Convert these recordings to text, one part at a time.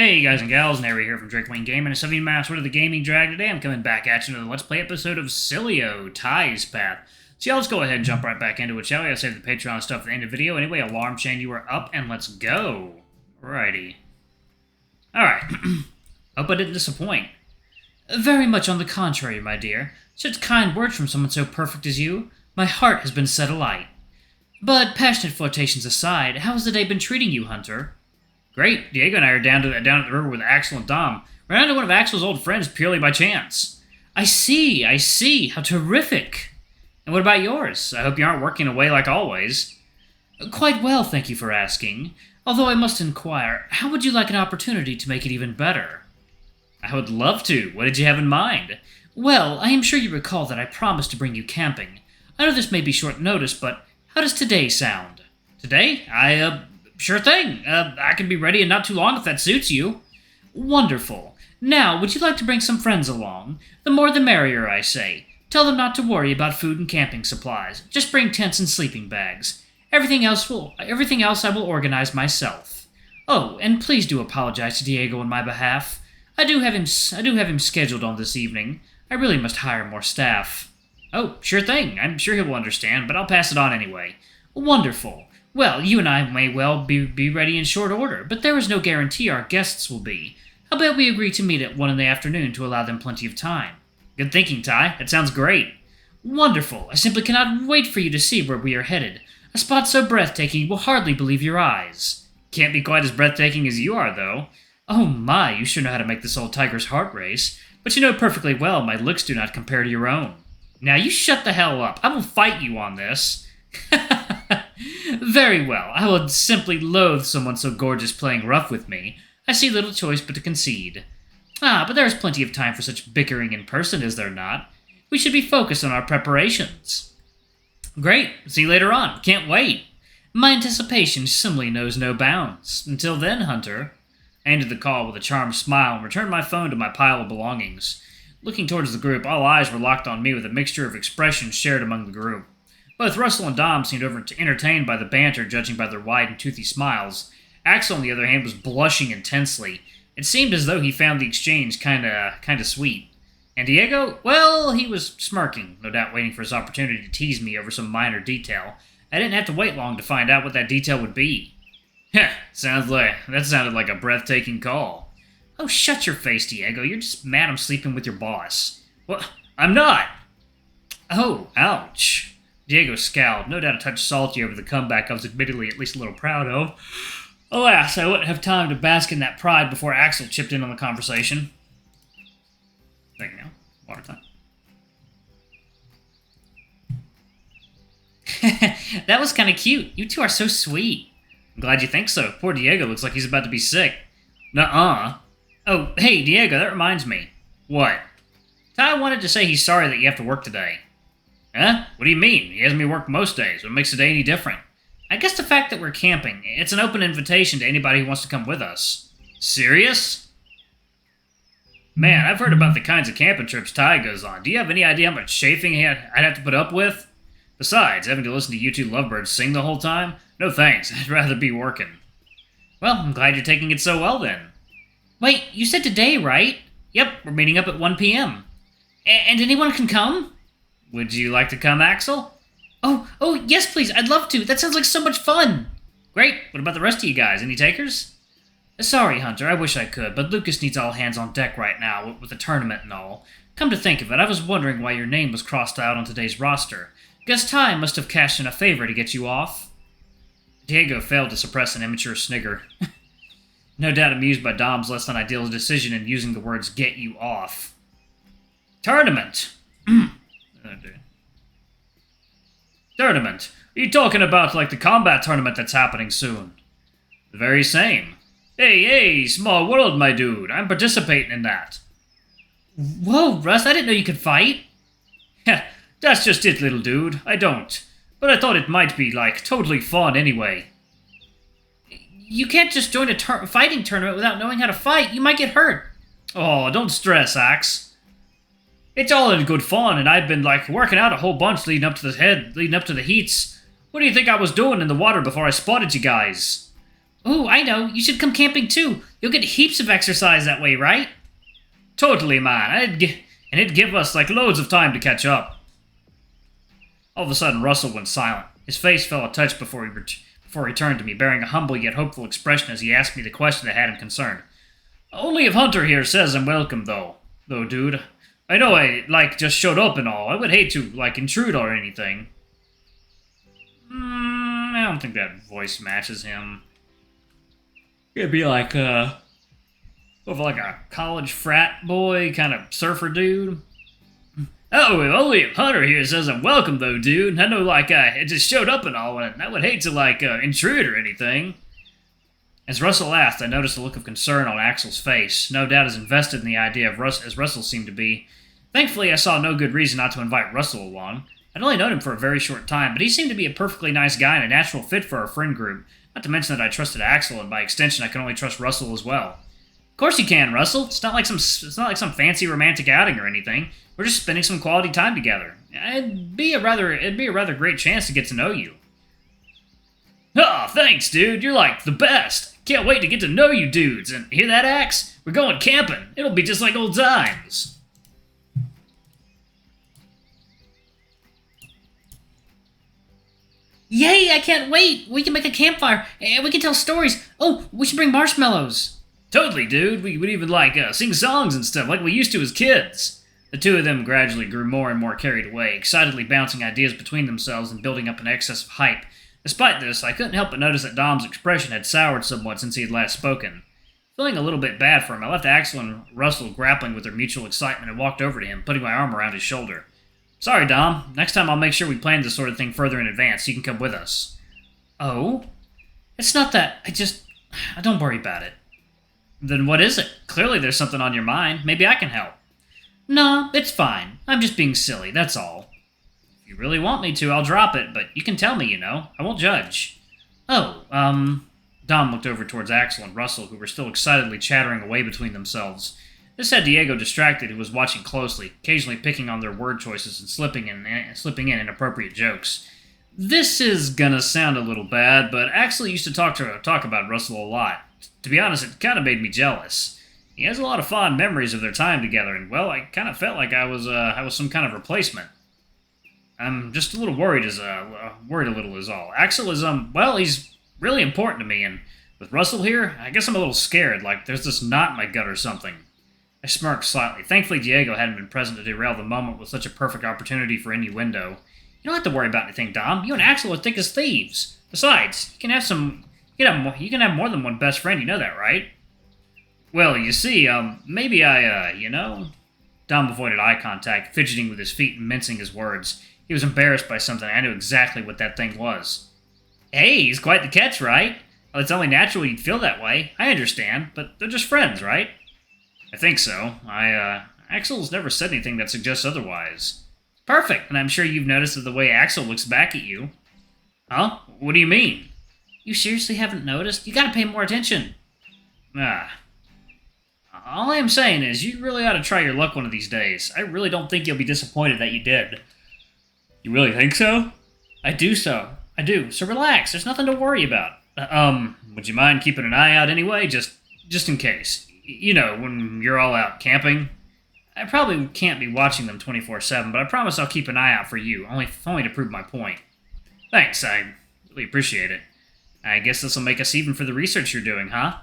Hey guys and gals, Nary here from Drake Wayne Gaming and 70 Master of the Gaming Drag. Today I'm coming back at you with a Let's Play episode of Sileo, Ty's Path. So yeah, let's go ahead and jump right back into it, shall we? I'll save the Patreon stuff at the end of the video. Anyway, alarm chain, you are up, and let's go. Alrighty. Alright. Hope I didn't disappoint. Very much on the contrary, my dear. Such kind words from someone so perfect as you. My heart has been set alight. But passionate flirtations aside, how has the day been treating you, Hunter? Great. Diego and I are down at the river with Axel and Dom. Ran into one of Axel's old friends purely by chance. I see. How terrific. And what about yours? I hope you aren't working away like always. Quite well, thank you for asking. Although I must inquire, how would you like an opportunity to make it even better? I would love to. What did you have in mind? Well, I am sure you recall that I promised to bring you camping. I know this may be short notice, but how does today sound? Today? Sure thing. I can be ready in not too long if that suits you. Wonderful. Now, would you like to bring some friends along? The more the merrier, I say. Tell them not to worry about food and camping supplies. Just bring tents and sleeping bags. Everything else I will organize myself. Oh, and please do apologize to Diego on my behalf. I do have him scheduled on this evening. I really must hire more staff. Oh, sure thing. I'm sure he will understand, but I'll pass it on anyway. Wonderful. Well, you and I may well be ready in short order, but there is no guarantee our guests will be. How about we agree to meet at 1 in the afternoon to allow them plenty of time? Good thinking, Ty. That sounds great. Wonderful. I simply cannot wait for you to see where we are headed. A spot so breathtaking you will hardly believe your eyes. Can't be quite as breathtaking as you are, though. Oh my, you sure know how to make this old tiger's heart race. But you know perfectly well my looks do not compare to your own. Now you shut the hell up. I will fight you on this. Very well. I would simply loathe someone so gorgeous playing rough with me. I see little choice but to concede. But there is plenty of time for such bickering in person, is there not? We should be focused on our preparations. Great. See you later on. Can't wait. My anticipation simply knows no bounds. Until then, Hunter. I ended the call with a charmed smile and returned my phone to my pile of belongings. Looking towards the group, all eyes were locked on me with a mixture of expressions shared among the group. Both Russell and Dom seemed entertained by the banter, judging by their wide and toothy smiles. Axel, on the other hand, was blushing intensely. It seemed as though he found the exchange kinda sweet. And Diego, well, he was smirking, no doubt waiting for his opportunity to tease me over some minor detail. I didn't have to wait long to find out what that detail would be. Heh, that sounded like a breathtaking call. Oh, shut your face, Diego. You're just mad I'm sleeping with your boss. Well, I'm not! Oh, ouch. Diego scowled, no doubt a touch salty over the comeback I was admittedly at least a little proud of. Alas, I wouldn't have time to bask in that pride before Axel chipped in on the conversation. There you go. Water time. That was kind of cute. You two are so sweet. I'm glad you think so. Poor Diego looks like he's about to be sick. Nuh-uh. Oh, hey, Diego, that reminds me. What? Ty wanted to say he's sorry that you have to work today. Huh? What do you mean? He has me work most days. What makes today any different? I guess the fact that we're camping. It's an open invitation to anybody who wants to come with us. Serious? Man, I've heard about the kinds of camping trips Ty goes on. Do you have any idea how much chafing I'd have to put up with? Besides, having to listen to you two lovebirds sing the whole time? No thanks. I'd rather be working. Well, I'm glad you're taking it so well then. Wait, you said today, right? Yep, we're meeting up at 1 p.m. And anyone can come? Would you like to come, Axel? Oh, yes, please. I'd love to. That sounds like so much fun. Great. What about the rest of you guys? Any takers? Sorry, Hunter. I wish I could, but Lucas needs all hands on deck right now with the tournament and all. Come to think of it, I was wondering why your name was crossed out on today's roster. Guess Ty must have cashed in a favor to get you off. Diego failed to suppress an immature snigger. No doubt amused by Dom's less than ideal decision in using the words "get you off." Tournament! Tournament? Are you talking about like the combat tournament that's happening soon? The very same. Hey, small world, my dude. I'm participating in that. Whoa, Russ, I didn't know you could fight. Heh, that's just it, little dude. I don't. But I thought it might be, like, totally fun anyway. You can't just join a fighting tournament without knowing how to fight. You might get hurt. Oh, don't stress, Axe. It's all in good fun, and I've been, like, working out a whole bunch leading up to the heats. What do you think I was doing in the water before I spotted you guys? Oh, I know. You should come camping too. You'll get heaps of exercise that way, right? Totally, man. And it'd give us, like, loads of time to catch up. All of a sudden, Russell went silent. His face fell a touch before he turned to me, bearing a humble yet hopeful expression as he asked me the question that had him concerned. Only if Hunter here says I'm welcome, though. Though, dude. I know I, like, just showed up and all. I would hate to, like, intrude or anything. I don't think that voice matches him. It'd be like, over like a college frat boy, kind of surfer dude. Oh, if only if Hunter here says I'm welcome, though, dude. I know, like, I just showed up and all, and I would hate to, like, intrude or anything. As Russell asked, I noticed a look of concern on Axel's face, no doubt as invested in the idea of as Russell seemed to be. Thankfully, I saw no good reason not to invite Russell along. I'd only known him for a very short time, but he seemed to be a perfectly nice guy and a natural fit for our friend group, not to mention that I trusted Axel, and by extension I can only trust Russell as well. Of course you can, Russell. It's not like some fancy romantic outing or anything. We're just spending some quality time together. It'd be a rather great chance to get to know you. Oh, thanks, dude. You're like the best. Can't wait to get to know you dudes. And hear that, Axe? We're going camping. It'll be just like old times. Yay, I can't wait. We can make a campfire and we can tell stories. Oh, we should bring marshmallows. Totally, dude. We would even, like, sing songs and stuff like we used to as kids. The two of them gradually grew more and more carried away, excitedly bouncing ideas between themselves and building up an excess of hype. Despite this, I couldn't help but notice that Dom's expression had soured somewhat since he had last spoken. Feeling a little bit bad for him, I left Axel and Russell grappling with their mutual excitement and walked over to him, putting my arm around his shoulder. Sorry, Dom. Next time I'll make sure we plan this sort of thing further in advance so you can come with us. Oh? It's not that. Don't worry about it. Then what is it? Clearly there's something on your mind. Maybe I can help. No, it's fine. I'm just being silly, that's all. If you really want me to, I'll drop it, but you can tell me, I won't judge. Oh, Dom looked over towards Axel and Russell, who were still excitedly chattering away between themselves. This had Diego distracted, who was watching closely, occasionally picking on their word choices and slipping in inappropriate jokes. This is gonna sound a little bad, but Axel used to talk about Russell a lot. To be honest, it kind of made me jealous. He has a lot of fond memories of their time together, and, well, I kind of felt like I was some kind of replacement. I'm just a little worried is all. Axel is, he's really important to me, and with Russell here, I guess I'm a little scared, like there's this knot in my gut or something. I smirked slightly. Thankfully, Diego hadn't been present to derail the moment with such a perfect opportunity for innuendo. You don't have to worry about anything, Dom. You and Axel are thick as thieves. Besides, you can have more than one best friend, you know that, right? Well, you see, maybe Dom avoided eye contact, fidgeting with his feet and mincing his words. He was embarrassed by something. I knew exactly what that thing was. Hey, he's quite the catch, right? Well, it's only natural you'd feel that way. I understand, but they're just friends, right? I think so. Axel's never said anything that suggests otherwise. Perfect, and I'm sure you've noticed the way Axel looks back at you. Huh? What do you mean? You seriously haven't noticed? You gotta pay more attention. All I'm saying is, you really ought to try your luck one of these days. I really don't think you'll be disappointed that you did. You really think so? I do. So relax. There's nothing to worry about. Would you mind keeping an eye out anyway? Just in case. When you're all out camping. I probably can't be watching them 24/7, but I promise I'll keep an eye out for you, only to prove my point. Thanks, I really appreciate it. I guess this'll make us even for the research you're doing, huh?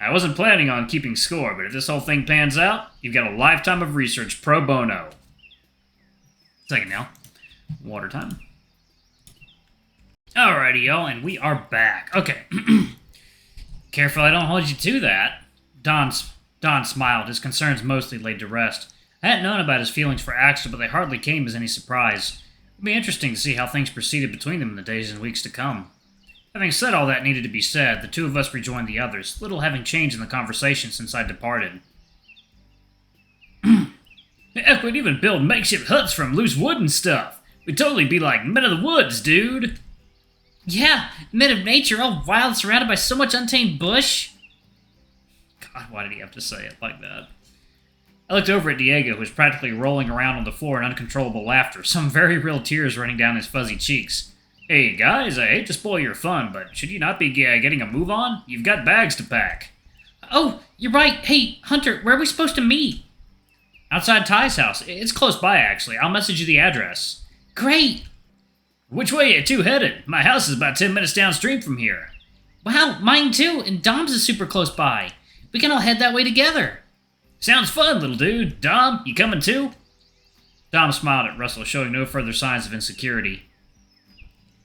I wasn't planning on keeping score, but if this whole thing pans out, you've got a lifetime of research pro bono. Second now. Water time. Alrighty, y'all, and we are back. Okay. Careful I don't hold you to that. Don smiled, his concerns mostly laid to rest. I hadn't known about his feelings for Axel, but they hardly came as any surprise. It would be interesting to see how things proceeded between them in the days and weeks to come. Having said all that needed to be said, the two of us rejoined the others, little having changed in the conversation since I'd departed. Heck, we'd even build makeshift huts from loose wood and stuff. We'd totally be like men of the woods, dude. Yeah, men of nature, all wild, surrounded by so much untamed bush. God, why did he have to say it like that? I looked over at Diego, who was practically rolling around on the floor in uncontrollable laughter, some very real tears running down his fuzzy cheeks. Hey guys, I hate to spoil your fun, but should you not be getting a move on? You've got bags to pack. Oh, you're right. Hey, Hunter, where are we supposed to meet? Outside Ty's house. It's close by, actually. I'll message you the address. Great. Which way are you two headed? My house is about 10 minutes downstream from here. Wow, mine too, and Dom's is super close by. We can all head that way together. Sounds fun, little dude. Dom, you coming too? Dom smiled at Russell, showing no further signs of insecurity.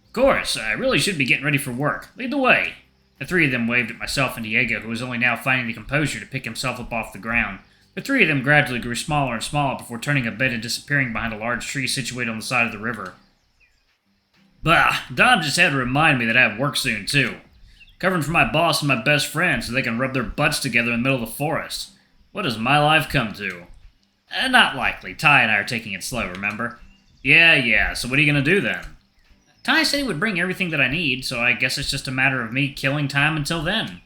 Of course, I really should be getting ready for work. Lead the way. The three of them waved at myself and Diego, who was only now finding the composure to pick himself up off the ground. The three of them gradually grew smaller and smaller before turning a bit and disappearing behind a large tree situated on the side of the river. Bah, Dom just had to remind me that I have work soon, too. Covering for my boss and my best friend so they can rub their butts together in the middle of the forest. What does my life come to? Not likely. Ty and I are taking it slow, remember? Yeah, so what are you going to do then? Ty said he would bring everything that I need, so I guess it's just a matter of me killing time until then.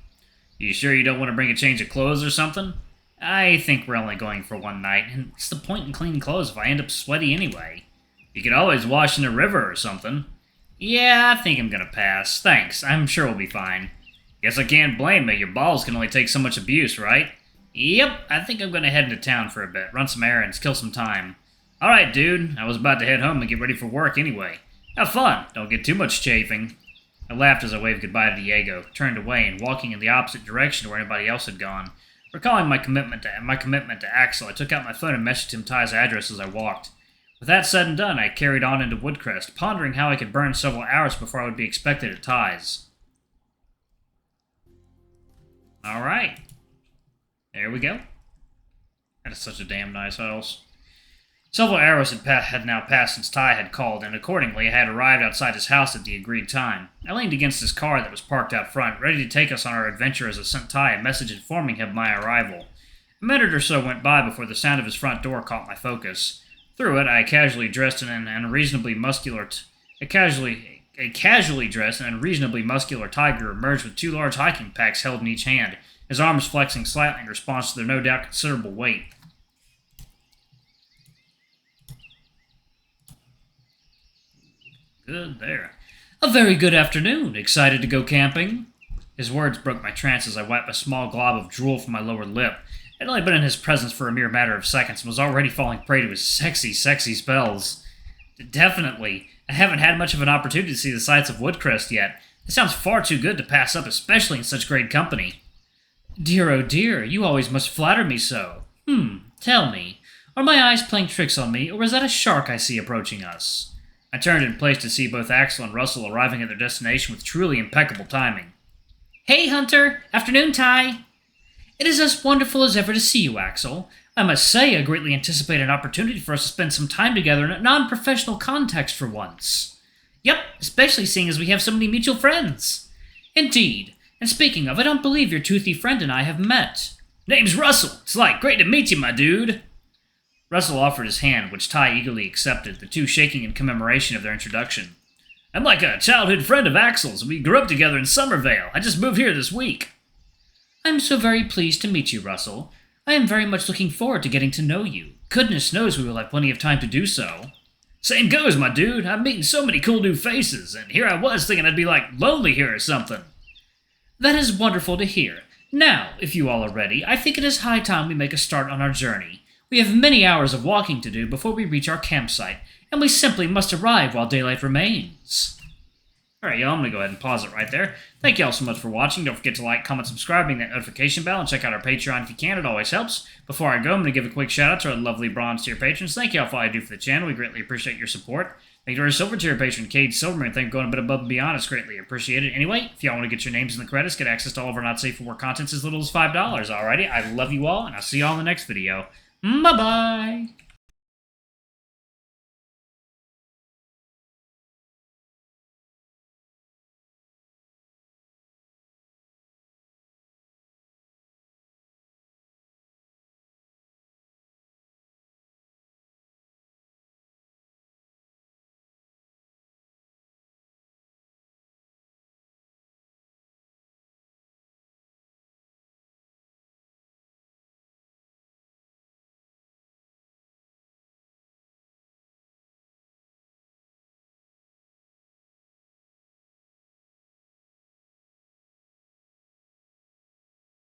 You sure you don't want to bring a change of clothes or something? I think we're only going for one night, and what's the point in clean clothes if I end up sweaty anyway? You could always wash in a river or something. Yeah, I think I'm gonna pass. Thanks, I'm sure we'll be fine. Guess I can't blame you, your balls can only take so much abuse, right? Yep, I think I'm gonna head into town for a bit, run some errands, kill some time. Alright, dude, I was about to head home and get ready for work anyway. Have fun, don't get too much chafing. I laughed as I waved goodbye to Diego, turned away, and walking in the opposite direction to where anybody else had gone. Recalling my commitment to Axel, I took out my phone and messaged him Ty's address as I walked. With that said and done, I carried on into Woodcrest, pondering how I could burn several hours before I would be expected at Ty's. Alright. There we go. That is such a damn nice house. Several hours had now passed since Ty had called, and accordingly I had arrived outside his house at the agreed time. I leaned against his car that was parked out front, ready to take us on our adventure as I sent Ty a message informing him of my arrival. A minute or so went by before the sound of his front door caught my focus. Through it, I casually dressed in an unreasonably muscular tiger emerged with two large hiking packs held in each hand, his arms flexing slightly in response to their no doubt considerable weight. Good there. A very good afternoon. Excited to go camping? His words broke my trance as I wiped a small glob of drool from my lower lip. I'd only been in his presence for a mere matter of seconds and was already falling prey to his sexy spells. Definitely. I haven't had much of an opportunity to see the sights of Woodcrest yet. It sounds far too good to pass up, especially in such great company. Dear, oh dear, you always must flatter me so. Tell me, are my eyes playing tricks on me, or is that a shark I see approaching us? I turned in place to see both Axel and Russell arriving at their destination with truly impeccable timing. Hey, Hunter! Afternoon, Ty! It is as wonderful as ever to see you, Axel. I must say I greatly anticipate an opportunity for us to spend some time together in a non-professional context for once. Yep, especially seeing as we have so many mutual friends. Indeed, and speaking of, I don't believe your toothy friend and I have met. Name's Russell. It's great to meet you, my dude. Russell offered his hand, which Ty eagerly accepted, the two shaking in commemoration of their introduction. I'm like a childhood friend of Axel's. We grew up together in Somervale. I just moved here this week. I'm so very pleased to meet you, Russell. I am very much looking forward to getting to know you. Goodness knows we will have plenty of time to do so. Same goes, my dude. I'm meeting so many cool new faces, and here I was thinking I'd be lonely here or something. That is wonderful to hear. Now, if you all are ready, I think it is high time we make a start on our journey. We have many hours of walking to do before we reach our campsite, and we simply must arrive while daylight remains. Alright, y'all, I'm going to go ahead and pause it right there. Thank y'all so much for watching. Don't forget to like, comment, subscribe, ring that notification bell, and check out our Patreon if you can. It always helps. Before I go, I'm going to give a quick shout out to our lovely bronze tier patrons. Thank y'all for all you do for the channel. We greatly appreciate your support. Thank you to our silver tier patron, Cade Silverman. Thank you for going a bit above and beyond. It's greatly appreciated. Anyway, if y'all want to get your names in the credits, get access to all of our not safe for work contents as little as $5. Alrighty, I love you all, and I'll see y'all in the next video. Bye-bye!